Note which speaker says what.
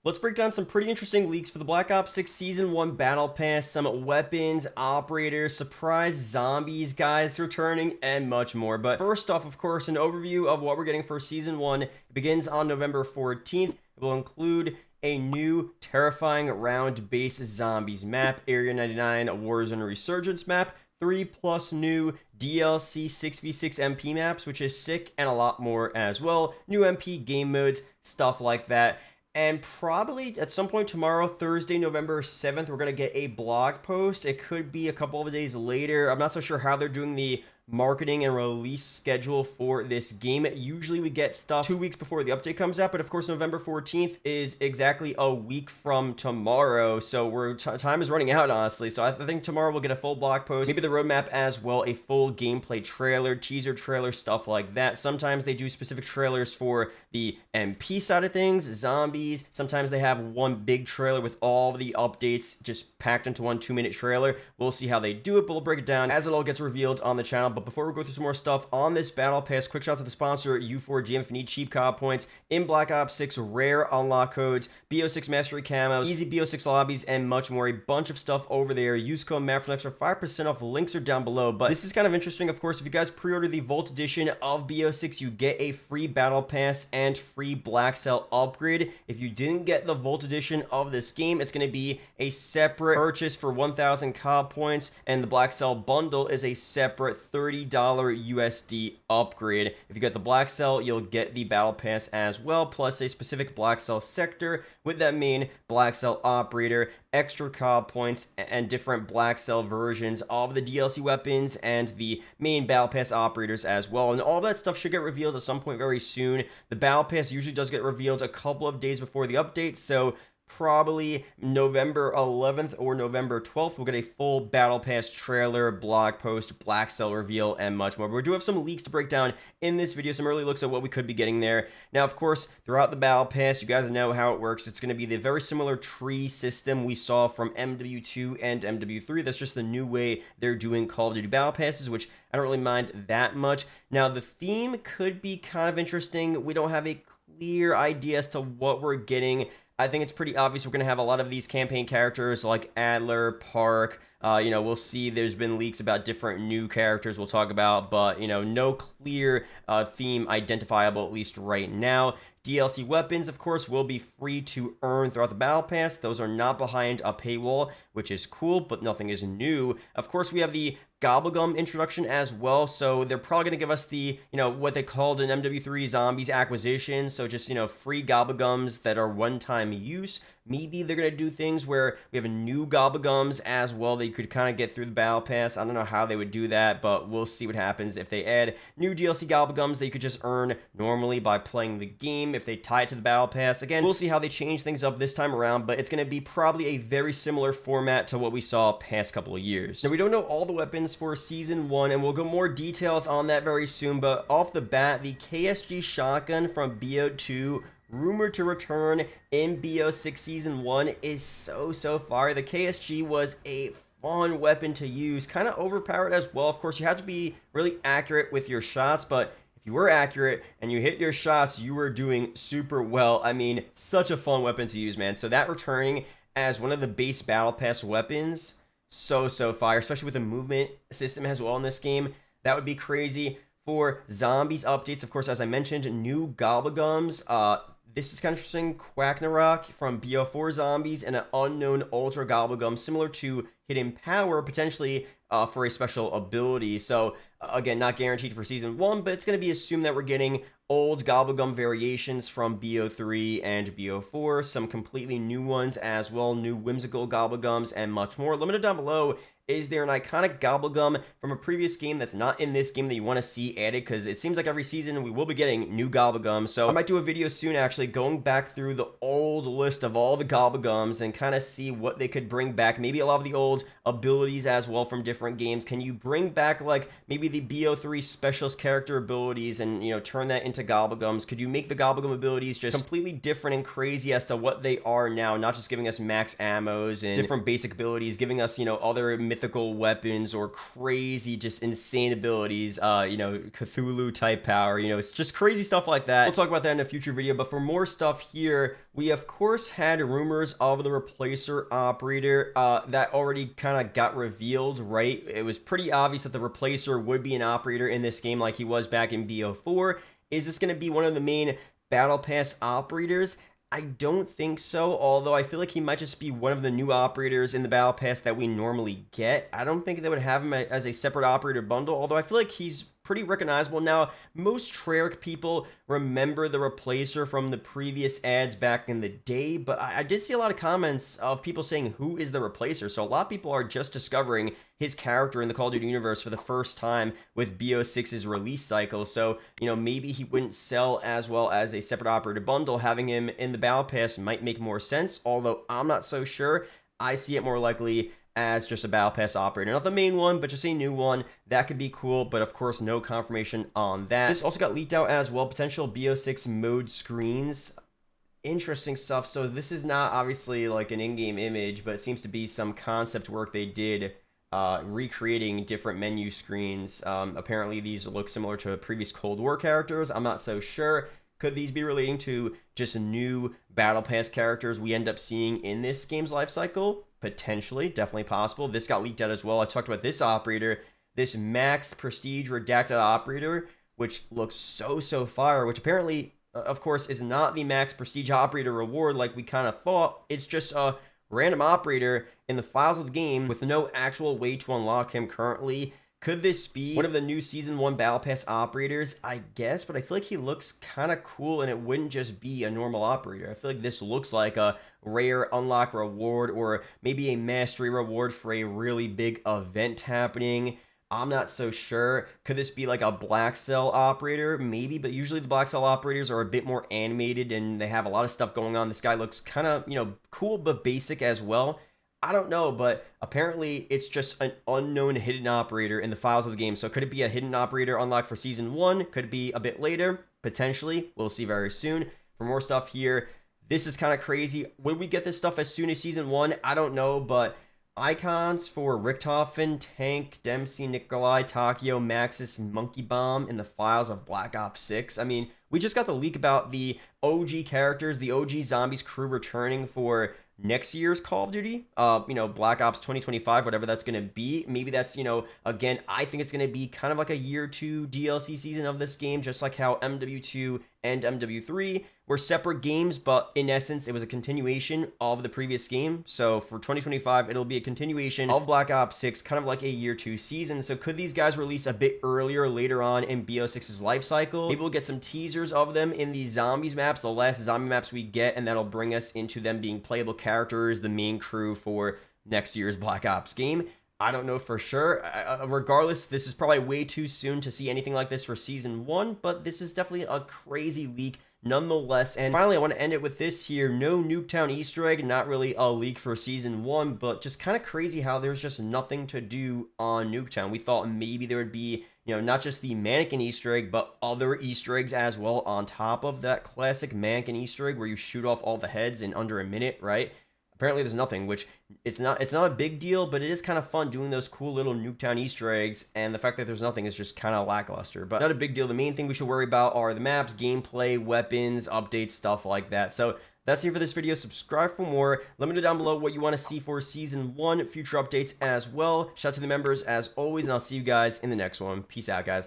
Speaker 1: Let's break down some pretty interesting leaks for the Black Ops 6 Season 1 Battle Pass, some weapons, operators, surprise zombies, guys returning, and much more. But first off, of course, an overview of what we're getting for Season 1. It begins on November 14th. It will include a new terrifying round-based zombies map, Area 99 Warzone Resurgence map, 3+ new DLC 6v6 MP maps, which is sick, and a lot more as well. New MP game modes, stuff like that. And probably at some point tomorrow, Thursday, November 7th, we're going to get a blog post. It could be a couple of days later. I'm not so sure how they're doing the marketing and release schedule for this game. Usually we get stuff 2 weeks before the update comes out, but of course November 14th is exactly a week from tomorrow, so time is running out, honestly. So I think tomorrow we'll get a full blog post, maybe the roadmap as well, a full gameplay trailer, teaser trailer, stuff like that. Sometimes they do specific trailers for the MP side of things, zombies. Sometimes they have one big trailer with all the updates just packed into one 2-minute trailer. We'll see how they do it, but we'll break it down as it all gets revealed on the channel. But before we go through some more stuff on this Battle Pass, quick shout to the sponsor, U4GM. If you need cheap COD points in Black Ops 6, rare unlock codes, BO6 Mastery camos, easy BO6 lobbies, and much more. A bunch of stuff over there. Use code MAT for an extra 5% off. Links are down below. But this is kind of interesting, of course. If you guys pre-order the Vault Edition of BO6, you get a free Battle Pass and free Black Cell upgrade. If you didn't get the Vault Edition of this game, it's going to be a separate purchase for 1,000 COD points, and the Black Cell bundle is a separate $30 USD upgrade. If you get the Black Cell, you'll get the Battle Pass as well, plus a specific Black Cell sector with that main Black Cell operator, extra COD points, and different Black Cell versions of the DLC weapons and the main Battle Pass operators as well. And all that stuff should get revealed at some point very soon. The Battle Pass usually does get revealed a couple of days before the update, so probably November 11th or November 12th, we'll get a full Battle Pass trailer, blog post, Black Cell reveal, and much more. But we do have some leaks to break down in this video, some early looks at what we could be getting there. Now, of course, throughout the Battle Pass, you guys know how it works. It's going to be the very similar tree system we saw from MW2 and MW3. That's just the new way they're doing Call of Duty Battle Passes, which I don't really mind that much. Now, the theme could be kind of interesting. We don't have a clear idea as to what we're getting. I think it's pretty obvious we're going to have a lot of these campaign characters like Adler, Park. We'll see there's been leaks about different new characters we'll talk about, but, no clear theme identifiable, at least right now. DLC weapons, of course, will be free to earn throughout the Battle Pass. Those are not behind a paywall, which is cool, but nothing is new. Of course, we have the Gobblegum introduction as well, so they're probably going to give us the, what they called an MW3 Zombies acquisition, so just, free Gobblegums that are one-time use. Maybe they're going to do things where we have a new Gobblegums as well that you could kind of get through the Battle Pass. I don't know how they would do that, but we'll see what happens if they add new DLC Gobblegums that you could just earn normally by playing the game if they tie it to the Battle Pass. Again, we'll see how they change things up this time around, but it's going to be probably a very similar format to what we saw past couple of years. Now, we don't know all the weapons for Season 1, and we'll go more details on that very soon, but off the bat, the KSG shotgun from BO2 rumored to return in BO6 Season 1 is so fire. The KSG was a fun weapon to use, kind of overpowered as well. Of course, you have to be really accurate with your shots, but if you were accurate and you hit your shots, you were doing super well. I mean, such a fun weapon to use, man. So that returning as one of the base Battle Pass weapons, so fire, especially with the movement system as well in this game. That would be crazy. For zombies updates, of course, as I mentioned, new Gobblegums. This is kind of interesting. Quacknarok from BO4 Zombies and an unknown Ultra Gobblegum, similar to Hidden Power, potentially for a special ability. So, again, not guaranteed for Season 1, but it's going to be assumed that we're getting old Gobblegum variations from BO3 and BO4, some completely new ones as well, new whimsical Gobblegums, and much more. Let me know down below, is there an iconic Gobblegum from a previous game that's not in this game that you want to see added? Because it seems like every season we will be getting new Gobblegums. So I might do a video soon actually going back through the old list of all the Gobblegums and kind of see what they could bring back. Maybe a lot of the old abilities as well from different games. Can you bring back like maybe the BO3 specialist character abilities and, turn that into Gobblegums? Could you make the Gobblegum abilities just completely different and crazy as to what they are now? Not just giving us max ammos and different basic abilities, giving us, other mythical weapons or crazy, just insane abilities, you know, Cthulhu type power, you know, it's just crazy stuff like that. We'll talk about that in a future video, but for more stuff here, we of course had rumors of the replacer operator that already kind of got revealed, right? It was pretty obvious that the replacer would be an operator in this game like he was back in BO4. Is this going to be one of the main Battle Pass operators? I don't think so, although I feel like he might just be one of the new operators in the Battle Pass that we normally get. I don't think they would have him as a separate operator bundle, although I feel like he's pretty recognizable. Now, most Treyarch people remember the replacer from the previous ads back in the day, but I did see a lot of comments of people saying, who is the replacer? So a lot of people are just discovering his character in the Call of Duty universe for the first time with BO6's release cycle. So, you know, maybe he wouldn't sell as well as a separate operator bundle. Having him in the Battle Pass might make more sense, although I'm not so sure. I see it more likely as just a Battle Pass operator. Not the main one, but just a new one. That could be cool, but of course, no confirmation on that. This also got leaked out as well, potential BO6 mode screens. Interesting stuff. So this is not obviously like an in-game image, but it seems to be some concept work they did recreating different menu screens. Apparently, these look similar to previous Cold War characters. I'm not so sure. Could these be relating to just new Battle Pass characters we end up seeing in this game's life cycle? Potentially, definitely possible. This got leaked out as well. I talked about this operator, this Max Prestige Redacted operator, which looks so fire, which apparently, of course, is not the Max Prestige operator reward like we kind of thought. It's just a random operator in the files of the game with no actual way to unlock him currently. Could this be one of the new Season 1 Battle Pass operators? I guess, but I feel like he looks kind of cool, and it wouldn't just be a normal operator. I feel like this looks like a rare unlock reward or maybe a mastery reward for a really big event happening. I'm not so sure. Could this be like a Black Cell operator? Maybe, but usually the Black Cell operators are a bit more animated, and they have a lot of stuff going on. This guy looks kind of, you know, cool but basic as well. I don't know, but apparently it's just an unknown hidden operator in the files of the game. So could it be a hidden operator unlocked for Season 1? Could it be a bit later? Potentially. We'll see very soon. For more stuff here, this is kind of crazy. Would we get this stuff as soon as Season 1? I don't know, but icons for Richthofen, Tank, Dempsey, Nikolai, Takio, Maxis, Monkey Bomb in the files of Black Ops 6. I mean, we just got the leak about the OG characters, the OG Zombies crew returning for next year's Call of Duty, you know, Black Ops 2025, whatever that's going to be. Maybe that's, you know, again, I think it's going to be kind of like a year 2 DLC season of this game, just like how MW2 and MW3 were separate games, but in essence, it was a continuation of the previous game. So for 2025, it'll be a continuation of Black Ops 6, kind of like a year 2 season. So could these guys release a bit earlier, later on in BO6's life cycle? Maybe we'll get some teasers of them in the Zombies maps, the last zombie maps we get, and that'll bring us into them being playable characters, the main crew for next year's Black Ops game. I don't know for sure. Regardless, this is probably way too soon to see anything like this for Season 1, but this is definitely a crazy leak nonetheless. And finally, I want to end it with this here. No Nuketown Easter egg, not really a leak for Season 1, but just kind of crazy how there's just nothing to do on Nuketown. We thought maybe there would be, you know, not just the mannequin Easter egg, but other Easter eggs as well on top of that classic mannequin Easter egg where you shoot off all the heads in under a minute, right? Apparently there's nothing, which it's not a big deal, but it is kind of fun doing those cool little Nuketown Easter eggs, and the fact that there's nothing is just kind of lackluster, but not a big deal. The main thing we should worry about are the maps, gameplay, weapons, updates, stuff like that. So that's it for this video. Subscribe for more. Let me know down below what you want to see for Season 1, future updates as well. Shout out to the members as always, and I'll see you guys in the next one. Peace out, guys.